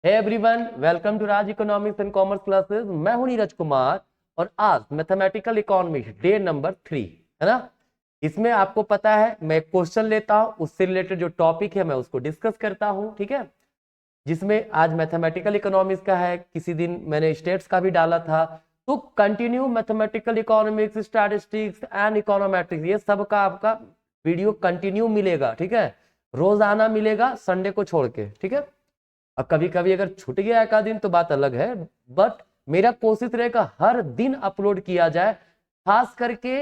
Hey everyone, welcome to Raj economics and commerce classes. मैं हूं नीरज कुमार और आज मैथमेटिकल इकोनॉमिक्स डे नंबर 3 है ना। इसमें आपको पता है मैं एक क्वेश्चन लेता हूं, उससे रिलेटेड जो टॉपिक है मैं उसको डिस्कस करता हूं, ठीक है। जिसमें आज मैथमेटिकल इकोनॉमिक्स का है, किसी दिन मैंने स्टेट्स का भी डाला था। तो continue mathematical economics, statistics and econometrics, ये सब का आपका वीडियो कंटिन्यू मिलेगा, ठीक है। रोजाना मिलेगा, संडे को छोड़ के, ठीक है। अब कभी कभी अगर छूट गया एक आध दिन तो बात अलग है, बट मेरा कोशिश रहेगा हर दिन अपलोड किया जाए, खास करके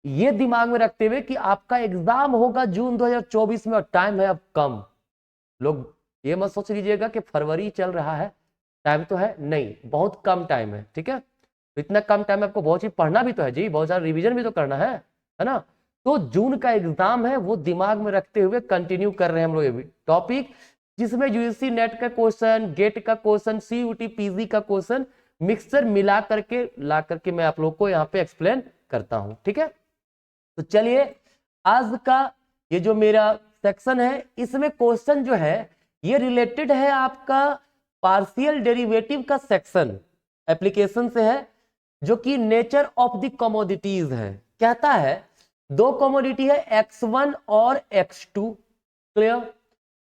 ये दिमाग में रखते हुए कि आपका एग्जाम होगा जून 2024 में और टाइम है अब कम। लोग ये मत सोच लीजिएगा कि फरवरी चल रहा है, टाइम तो है नहीं, बहुत कम टाइम है, ठीक है। तो इतना कम टाइम में आपको बहुत चीज पढ़ना भी तो है जी, बहुत सारा रिवीजन भी तो करना है ना। तो जून का एग्जाम है, वो दिमाग में रखते हुए कंटिन्यू कर रहे हैं हम लोग ये टॉपिक, जिसमें यूजीसी नेट का क्वेश्चन, गेट का क्वेश्चन, सीयूटी पीजी का क्वेश्चन मिक्सचर मिला करके ला करके मैं आप लोग को यहाँ पे एक्सप्लेन करता हूं, ठीक है। तो चलिए, आज का ये जो मेरा सेक्शन है, इसमें क्वेश्चन जो है ये रिलेटेड है आपका पार्शियल डेरिवेटिव का सेक्शन, एप्लीकेशन से है, जो कि नेचर ऑफ द कमोडिटीज है। कहता है दो कमोडिटी है x1 और x2, क्लियर।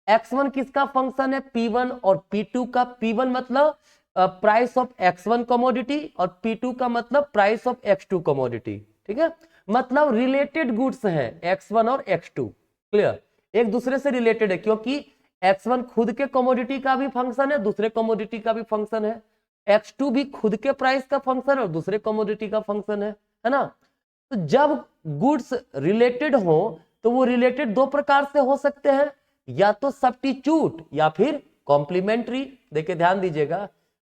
x1 किसका फंक्शन है, p1 और p2 का। p1 मतलब प्राइस ऑफ x1 कमोडिटी और p2 का मतलब प्राइस ऑफ x2 कमोडिटी, ठीक है। मतलब रिलेटेड गुड्स हैं x1 और x2, क्लियर। एक दूसरे से रिलेटेड है, क्योंकि x1 खुद के कमोडिटी का भी फंक्शन है, दूसरे कमोडिटी का भी फंक्शन है। x2 भी खुद के प्राइस का फंक्शन है और दूसरे कमोडिटी का फंक्शन है ना। तो जब गुड्स रिलेटेड हो तो वो रिलेटेड दो प्रकार से हो सकते हैं, या तो सब्स्टिट्यूट या फिर कॉम्प्लीमेंट्री। देखिए ध्यान दीजिएगा,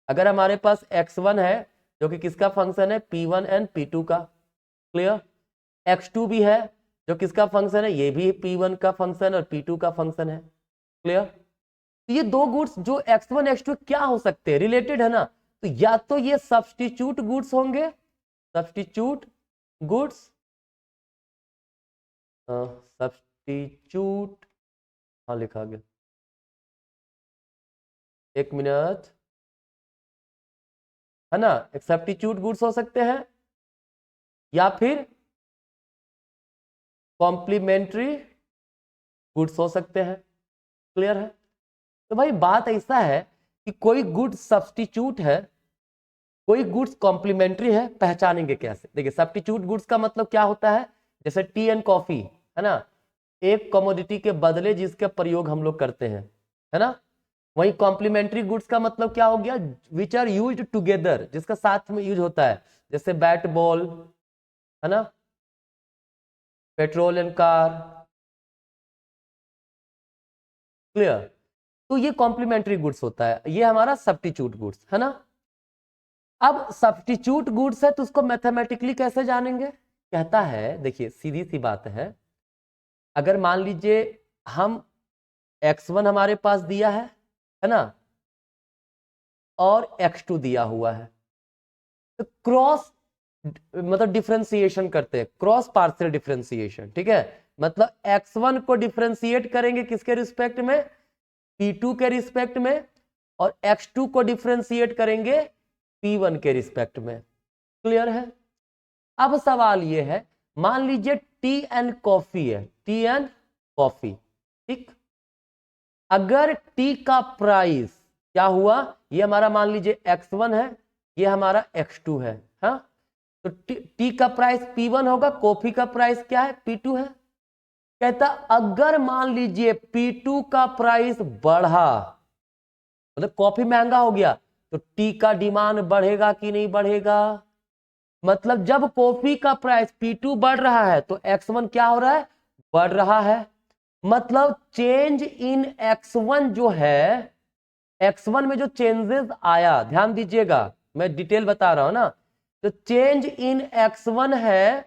अगर हमारे पास x1 है जो कि किसका फंक्शन है, p1 एंड p2 का, क्लियर। x2 भी है जो किसका फंक्शन है, ये भी p1 का फंक्शन और p2 का फंक्शन है, क्लियर। तो ये दो गुड्स जो x1 x2 क्या हो सकते हैं, रिलेटेड है ना। तो या तो ये सब्स्टिट्यूट गुड्स होंगे, सब्स्टिट्यूट गुड्स, सब्स्टिट्यूट, हाँ लिखा गया, एक मिनट, है ना। एक सब्स्टिट्यूट गुड्स हो सकते हैं या फिर कॉम्प्लीमेंट्री गुड्स हो सकते हैं, क्लियर है। तो भाई बात ऐसा है कि कोई गुड सब्स्टिट्यूट है, कोई गुड्स कॉम्प्लीमेंट्री है, पहचानेंगे कैसे। देखिए सब्स्टिट्यूट गुड्स का मतलब क्या होता है, जैसे टी एंड कॉफी, है ना, एक कमोडिटी के बदले जिसका प्रयोग हम लोग करते हैं, है ना। वही कॉम्प्लीमेंट्री गुड्स का मतलब क्या हो गया, विच आर यूज्ड टुगेदर, जिसका साथ में यूज होता है, जैसे बैट बॉल, है ना, पेट्रोल एंड कार, क्लियर। तो ये कॉम्प्लीमेंट्री गुड्स होता है, ये हमारा सब्स्टिट्यूट गुड्स है ना। अब सब्स्टिट्यूट गुड्स है तो उसको मैथमेटिकली कैसे जानेंगे। कहता है देखिए सीधी सी बात है, अगर मान लीजिए हम x1 हमारे पास दिया है ना, और x2 दिया हुआ है, तो क्रॉस मतलब डिफरेंशिएशन करते हैं, क्रॉस पार्शियल डिफरेंशिएशन, ठीक है। मतलब x1 को डिफरेंशिएट करेंगे किसके रिस्पेक्ट में, p2 के रिस्पेक्ट में, और x2 को डिफरेंशिएट करेंगे p1 के रिस्पेक्ट में, क्लियर है। अब सवाल यह है, मान लीजिए टी एंड कॉफी है, टी एंड कॉफी, ठीक। अगर टी का प्राइस क्या हुआ, ये हमारा मान लीजिए x1 है, ये हमारा x2 है, हाँ। तो टी का प्राइस p1 होगा, कॉफी का प्राइस क्या है, p2 है। कहता अगर मान लीजिए p2 का प्राइस बढ़ा, मतलब कॉफी महंगा हो गया, तो टी का डिमांड बढ़ेगा कि नहीं बढ़ेगा। मतलब जब कॉफी का प्राइस P2 बढ़ रहा है तो X1 क्या हो रहा है, बढ़ रहा है। मतलब चेंज इन X1 जो है, X1 में जो चेंजेस आया, ध्यान दीजिएगा मैं डिटेल बता रहा हूं ना। तो चेंज इन X1 है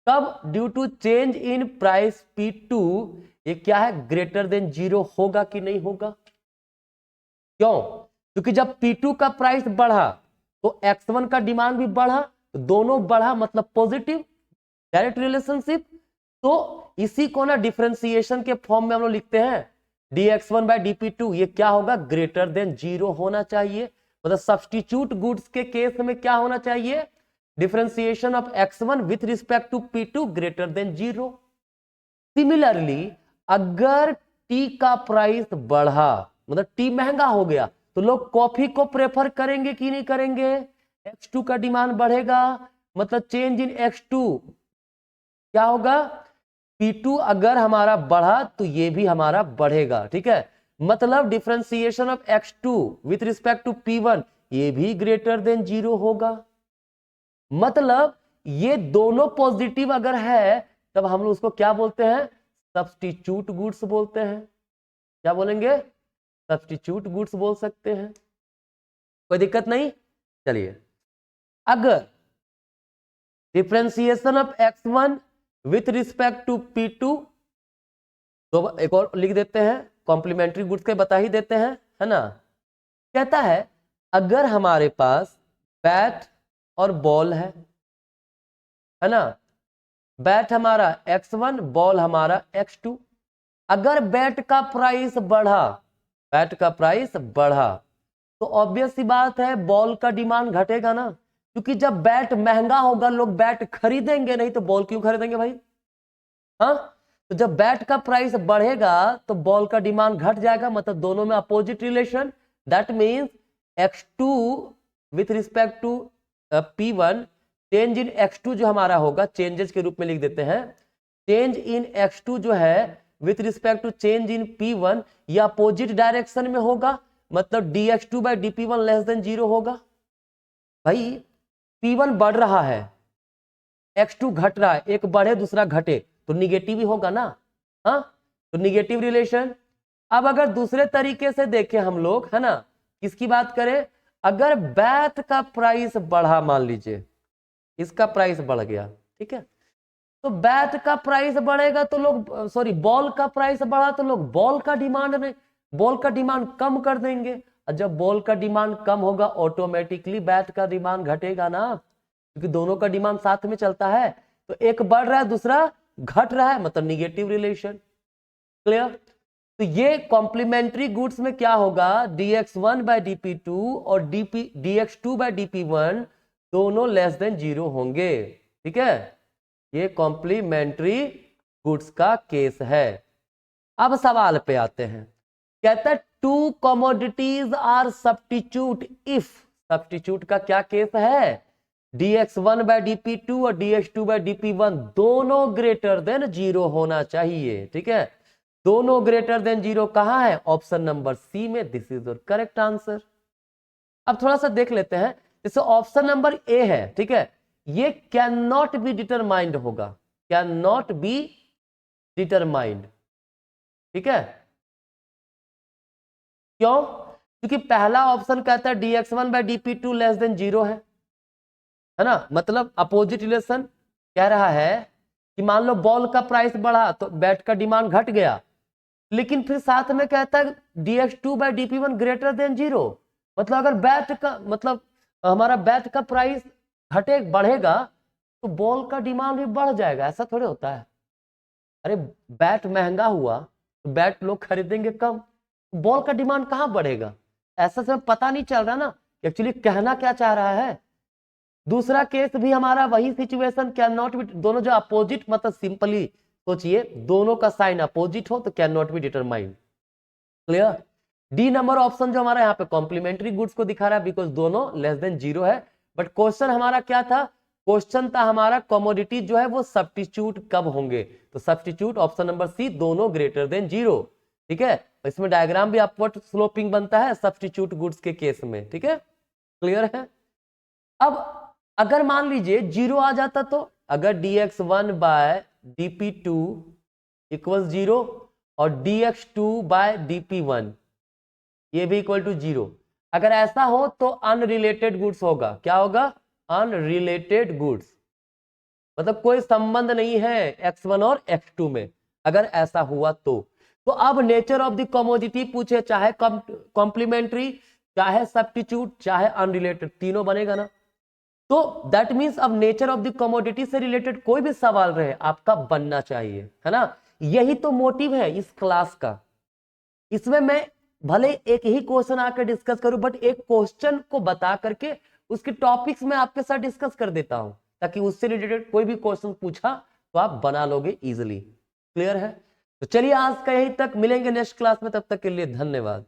कब, due to change in price P2, ये क्या है, ग्रेटर देन 0 होगा कि नहीं होगा। क्यों, क्योंकि जब P2 का प्राइस बढ़ा तो X1 का डिमांड भी बढ़ा, तो दोनों बढ़ा, मतलब पॉजिटिव डायरेक्ट रिलेशनशिप। तो इसी को ना डिफरेंशिएशन के फॉर्म में हम लोग लिखते हैं, dx1 बाय dp2 ये क्या होगा, ग्रेटर देन 0 होना चाहिए। मतलब सब्स्टिट्यूट गुड्स के केस में क्या होना चाहिए, differentiation of x1 with respect to p2 greater than 0। Similarly अगर टी का प्राइस बढ़ा, मतलब टी महंगा हो गया, तो लोग कॉफी को प्रेफर करेंगे कि नहीं करेंगे, x2 का डिमांड बढ़ेगा, मतलब चेंज इन x2 क्या होगा, P2 अगर हमारा बढ़ा तो ये भी हमारा बढ़ेगा, ठीक है। मतलब differentiation of x2 with respect to P1 ये भी ग्रेटर देन 0 होगा। मतलब ये दोनों पॉजिटिव अगर है तब हम लोग उसको क्या बोलते हैं, सब्स्टिट्यूट गुड्स बोलते हैं। क्या बोलेंगे, सब्स्टिट्यूट गुड्स बोल सकते हैं, कोई दिक्कत नहीं। चलिए, अगर differentiation of x1 with respect to P2, तो एक और लिख देते हैं, कॉम्प्लीमेंट्री गुड्स के बता ही देते हैं, है ना। कहता है अगर हमारे पास बैट और बॉल है ना, बैट हमारा x1, बॉल हमारा x2। अगर बैट का प्राइस बढ़ा, बैट का प्राइस बढ़ा तो ऑब्वियस सी बात है बॉल का डिमांड घटेगा ना, क्योंकि जब बैट महंगा होगा लोग बैट खरीदेंगे, नहीं तो बॉल क्यों खरीदेंगे भाई। हाँ, तो जब बैट का प्राइस बढ़ेगा तो बॉल का डिमांड घट जाएगा, मतलब दोनों में opposite relation. That means x2 with respect to P1, change in x2 जो हमारा होगा, चेंजेस के रूप में लिख देते हैं, चेंज इन x2 जो है with respect to change in P1 ये अपोजिट डायरेक्शन में होगा, मतलब dx2 bye dp1 less than 0 होगा। भाई P1 बढ़ रहा है, x2 घट रहा है, एक बढ़े दूसरा घटे तो निगेटिव ही होगा ना, हाँ, तो निगेटिव रिलेशन। अब अगर दूसरे तरीके से देखें हम लोग, है ना, किसकी बात करें, अगर बैट का प्राइस बढ़ा, मान लीजिए इसका प्राइस बढ़ गया, ठीक है, तो बैट का प्राइस बढ़ेगा तो लोग, सॉरी बॉल का प्राइस बढ़ा तो लोग बॉल का डिमांड नहीं, बॉल का डिमांड कम कर देंगे, और जब बॉल का डिमांड कम होगा ऑटोमेटिकली बैट का डिमांड घटेगा ना, क्योंकि दोनों का डिमांड साथ में चलता है, तो एक बढ़ रहा है दूसरा घट रहा है, मतलब निगेटिव रिलेशन। क्लियर। तो ये कॉम्प्लीमेंट्री गुड्स में क्या होगा, dx1 बाय dp2 और dx2 बाय dp1 दोनों लेस देन 0 होंगे, ठीक है। ये कॉम्प्लीमेंट्री गुड्स का केस है। अब सवाल पे आते हैं, कहता है two commodities are substitute if, substitute का क्या केस है, dx1 बाय dp2 और dx2 बाय dp1 दोनों ग्रेटर देन 0 होना चाहिए, ठीक है। दोनों ग्रेटर देन 0 कहां है, ऑप्शन नंबर सी में, this is your correct answer. अब थोड़ा सा देख लेते हैं, जैसे ऑप्शन नंबर ए है, ठीक है, ये कैन नॉट बी डिटरमाइंड होगा, कैन नॉट बी डिटरमाइंड, ठीक है। क्यों, क्योंकि पहला ऑप्शन कहता है dx1 bye dp2 less than 0 है ना, मतलब अपोजिट रिलेशन कह रहा है कि मान लो बॉल का प्राइस बढ़ा तो बैट का डिमांड घट गया, लेकिन फिर साथ में कहता है dx2 bye dp1 greater than 0, मतलब अगर बैट का, मतलब हमारा बैट का प्राइस घटे बढ़ेगा तो बॉल का डिमांड भी बढ़ जाएगा, ऐसा थोड़े होता है। अरे बैट महंगा हुआ तो बैट लोग खरीदेंगे कम, बॉल का डिमांड कहां बढ़ेगा, ऐसा सब पता नहीं चल रहा ना एक्चुअली कहना क्या चाह रहा है। दूसरा केस भी हमारा वही सिचुएशन, कैन नॉट बी, दोनों जो अपोजिट, मतलब सिंपली सोचिए दोनों का साइन अपोजिट हो तो can not be determined. Clear. D number option जो हमारा यहाँ पे कॉम्प्लीमेंट्री गुड्स को दिखा रहा है, बिकॉज दोनों लेस देन 0 है। बट क्वेश्चन हमारा क्या था, क्वेश्चन था हमारा कमोडिटी जो है वो सब्स्टिट्यूट कब होंगे, तो सब्स्टिट्यूट ऑप्शन नंबर सी, दोनों ग्रेटर देन 0, ठीक है। इसमें डायग्राम भी अपवर्ड स्लोपिंग बनता है सब्स्टिट्यूट गुड्स के केस में, ठीक है, क्लियर है। अब अगर मान लीजिए 0 आ जाता, तो अगर dx1 बाय dp2 इक्वल 0 और dx2 बाय dp1 ये भी इक्वल टू 0, अगर ऐसा हो तो अनरिलेटेड गुड्स होगा, क्या होगा, अनरिलेटेड गुड्स, मतलब कोई संबंध नहीं है x1 और x2 में, अगर ऐसा हुआ तो अब नेचर ऑफ द कमोडिटी पूछे, चाहे कॉम्प्लीमेंट्री, चाहे सब्स्टिट्यूट, चाहे अनरिलेटेड, तीनों बनेगा ना। तो दैट मींस अब नेचर ऑफ द कमोडिटी से रिलेटेड कोई भी सवाल रहे आपका बनना चाहिए, है ना। यही तो मोटिव है इस क्लास का, इसमें मैं भले एक ही क्वेश्चन आकर डिस्कस करूं, बट एक क्वेश्चन को बता करके उसके टॉपिक्स में आपके साथ डिस्कस कर देता हूं, ताकि उससे रिलेटेड कोई भी क्वेश्चन पूछा तो आप बना लोगे इजिली। क्लियर है? तो चलिए आज का यही तक, मिलेंगे नेक्स्ट क्लास में, तब तक के लिए धन्यवाद।